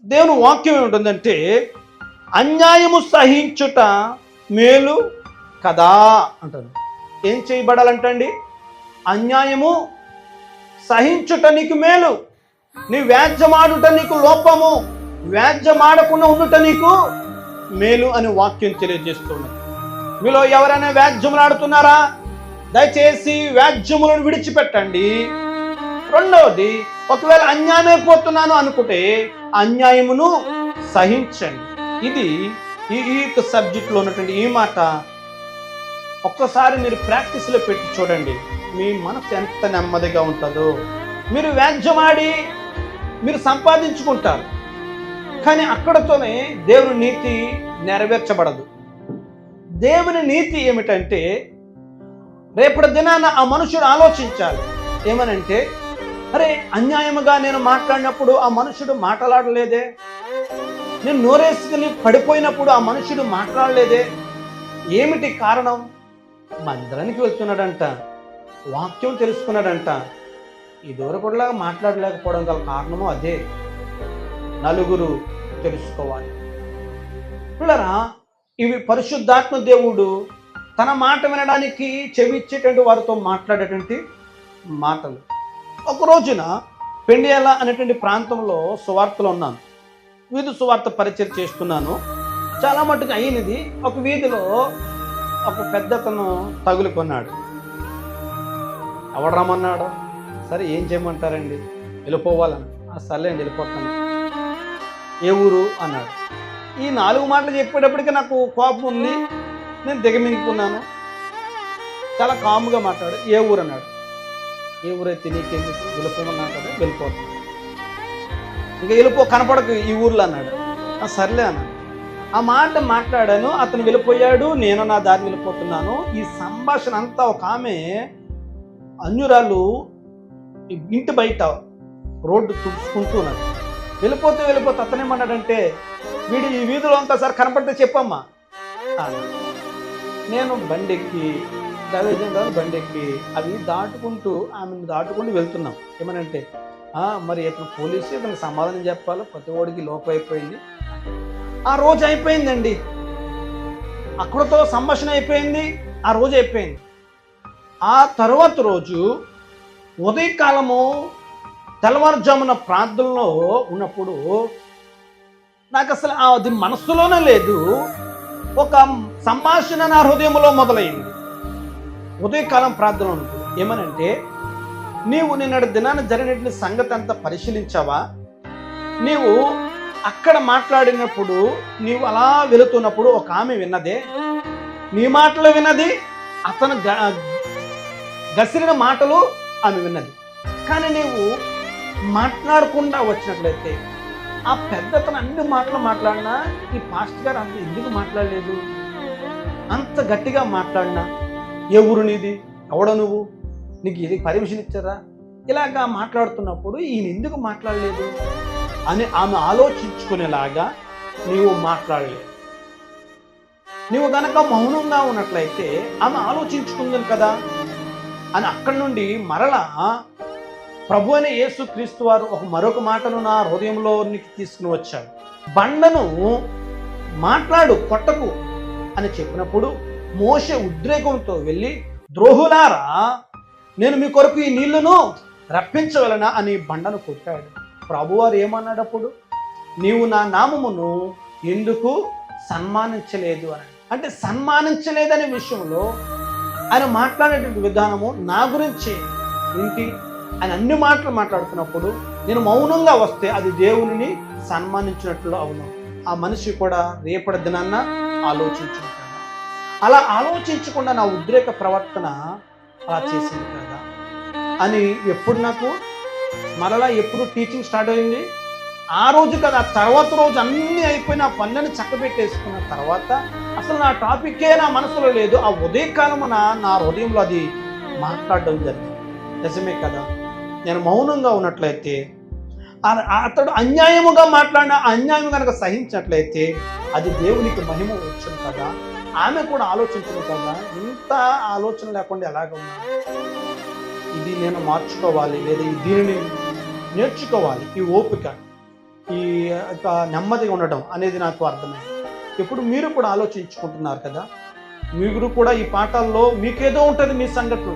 దేవుని వాక్యం ఏముంటుందంటే అన్యాయము సహించుట మేలు కదా అంటారు. ఏం చేయబడాలంటండి? అన్యాయము సహించుట నీకు మేలు. నీ వ్యాజ్యమాడుట నీకు లోపము, వ్యాజ్యమాడకుండా ఉండుట నీకు మేలు అని వాక్యం తెలియజేస్తున్నది. మీలో ఎవరైనా వ్యాజ్యములాడుతున్నారా? దయచేసి వ్యాజ్యములను విడిచిపెట్టండి. రెండవది, ఒకవేళ అన్యాయమైపోతున్నాను అనుకుంటే అన్యాయమును సహించండి. ఇది ఈ సబ్జెక్ట్లో ఉన్నటువంటి ఈ మాట ఒక్కసారి మీరు ప్రాక్టీస్లో పెట్టి చూడండి. మీ మనసు ఎంత నెమ్మదిగా ఉంటుందో. మీరు వ్యాజ్యమాడి మీరు సంపాదించుకుంటారు, కానీ అక్కడతోనే దేవుని నీతి నెరవేర్చబడదు. దేవుని నీతి ఏమిటంటే రేపటి దినాన ఆ మనుషుడు ఆలోచించాలి. ఏమనంటే, అరే అన్యాయముగా నేను మాట్లాడినప్పుడు ఆ మనుషుడు మాట్లాడలేదే, నేను నోరేసుకుని పడిపోయినప్పుడు ఆ మనుషుడు మాట్లాడలేదే, ఏమిటి కారణం? మందిరానికి వెళ్తున్నాడంట, వాక్యం తెలుసుకున్నాడంట, ఈ దూరకుడిలాగా మాట్లాడలేకపోవడం గల కారణము అదే. నలుగురు తెలుసుకోవాలి. పిల్లరా, ఇవి పరిశుద్ధాత్మ దేవుడు తన మాట వినడానికి చెవిచ్చేటువంటి వారితో మాట్లాడేటువంటి మాటలు. ఒక రోజున పెండియాల అనేటువంటి ప్రాంతంలో సువార్తలో ఉన్నాను. వీధి సువార్త పరిచయం చేస్తున్నాను. చాలా మటుకు అయినది. ఒక వీధిలో ఒక పెద్దతను తగులుకున్నాడు. ఎవడు రమ్మన్నాడు? సరే ఏం చేయమంటారండి? వెళ్ళిపోవాలని. సర్లే అండి వెళ్ళిపోతాను. ఏ ఊరు అన్నాడు. ఈ 4 మాటలు చెప్పేటప్పటికీ నాకు కోపం ఉంది. నేను దిగమింగుకున్నాను. చాలా కాముగా మాట్లాడు. ఏ ఊరు అన్నాడు. ఏ ఊరైతే నీకెందుకు, వెళ్ళిపోమన్నాడు కదా, వెళ్ళిపోతాను. ఇంకా వెళ్ళిపో, కనపడకు ఈ ఊర్లో అన్నాడు. సర్లే అన్నాడు. ఆ మాట మాట్లాడాను. అతను వెళ్ళిపోయాడు, నేను నా దారి వెళ్ళిపోతున్నాను. ఈ సంభాషణ అంతా ఒక ఆమె అన్యురాలు ఇంటి బయట రోడ్డు తుడుచుకుంటున్నాడు. వెళ్ళిపోతే అతనేమన్నాడంటే, వీడు ఈ వీధిలో అంతా సార్ కనపడితే చెప్పమ్మా అన్నాడు. నేను బండెక్కి దైవజనుడు బండెక్కి అవి దాటుకుంటూ ఆమెను దాటుకుంటూ వెళ్తున్నాం. ఏమనంటే, మరి ఇతను పోలీసు, ఇతనికి సమాధానం చెప్పాలి, ప్రతి ఓడికి లోపం అయిపోయింది. ఆ రోజు అయిపోయిందండి. అక్కడతో సంభాషణ అయిపోయింది. ఆ రోజు అయిపోయింది. ఆ తర్వాత రోజు ఉదయకాలము తెల్లవారుజామున ప్రార్థనలో ఉన్నప్పుడు నాకు అసలు అది మనస్సులోనే లేదు. ఒక సంభాషణ నా హృదయంలో మొదలైంది. ఉదయకాలం ప్రార్థన ఉన్నప్పుడు ఏమనంటే, నీవు నిన్నటి దినాన్ని జరిగిన సంగతి అంతా పరిశీలించావా? నీవు అక్కడ మాట్లాడినప్పుడు, నీవు అలా వెళుతున్నప్పుడు ఒక ఆమె విన్నదే, నీ మాటలు విన్నది, అతను గసిరిన మాటలు ఆమె విన్నది. కానీ నీవు మాట్లాడకుండా వచ్చినట్లయితే, ఆ పెద్దతను అన్ని మాటలు మాట్లాడినా ఈ పాస్టర్ గారు అంత ఎందుకు మాట్లాడలేదు? అంత గట్టిగా మాట్లాడినా, ఏ ఊరు నీది, ఎవడ నువ్వు, నీకు ఇది పర్మిషన్ ఇచ్చారా, ఇలాగా మాట్లాడుతున్నప్పుడు ఈయన ఎందుకు మాట్లాడలేదు అని ఆమె ఆలోచించుకునేలాగా నీవు మాట్లాడలేదు. నీవు గనక మౌనంగా ఉన్నట్లయితే ఆమె ఆలోచించుకుంది కదా అని అక్కడి నుండి మరలా ప్రభు అయిన యేసు క్రీస్తు వారు మరొక మాటను నా హృదయంలోనికి తీసుకుని వచ్చాడు. బండను మాట్లాడు, కొట్టకు అని చెప్పినప్పుడు మోషే ఉద్రేకంతో వెళ్ళి, ద్రోహులారా, నేను మీ కొరకు ఈ నీళ్లను రప్పించవలనా అని బండను కొట్టాడు. ప్రభువారు ఏమన్నాడప్పుడు, నీవు నా నామమును ఎందుకు సన్మానించలేదు అని. అంటే సన్మానించలేదనే విషయంలో ఆయన మాట్లాడేటువంటి విధానము నా గురించి ఏంటి, ఆయన అన్ని మాటలు మాట్లాడుతున్నప్పుడు నేను మౌనంగా వస్తే అది దేవునిని సన్మానించినట్లు అవును. ఆ మనిషి కూడా రేపటి దినాన్న ఆలోచించుకుంటాడు. అలా ఆలోచించకుండా నా ఉద్రేక ప్రవర్తన అలా చేసింది కదా అని ఎప్పుడు నాకు మరలా ఎప్పుడు టీచింగ్ స్టార్ట్ అయింది? ఆ రోజు కదా. తర్వాత రోజు అన్నీ అయిపోయిన ఆ పనులను చక్కబెట్టేసుకున్న తర్వాత అసలు నా టాపిక్కే నా మనసులో లేదు. ఆ ఉదయకాలమున నా హృదయంలో అది మాట్లాడడం జరిగింది. నిజమే కదా. నేను మౌనంగా ఉన్నట్లయితే, అతడు అన్యాయముగా మాట్లాడిన అన్యాయం కనుక సహించినట్లయితే అది దేవునికి మహిమ వచ్చును కదా. ఆమె కూడా ఆలోచించను కదా, ఇంత ఆలోచన లేకుండా ఎలాగ ఉన్నా, ఇది నేను మార్చుకోవాలి, లేదా దీనిని నేర్చుకోవాలి. ఈ ఓపిక ఈ యొక్క నెమ్మదిగా ఉండటం అనేది నాకు అర్థమైంది. ఇప్పుడు మీరు కూడా ఆలోచించుకుంటున్నారు కదా, మీరు కూడా ఈ పాఠాల్లో మీకేదో ఉంటుంది మీ సంగతులు,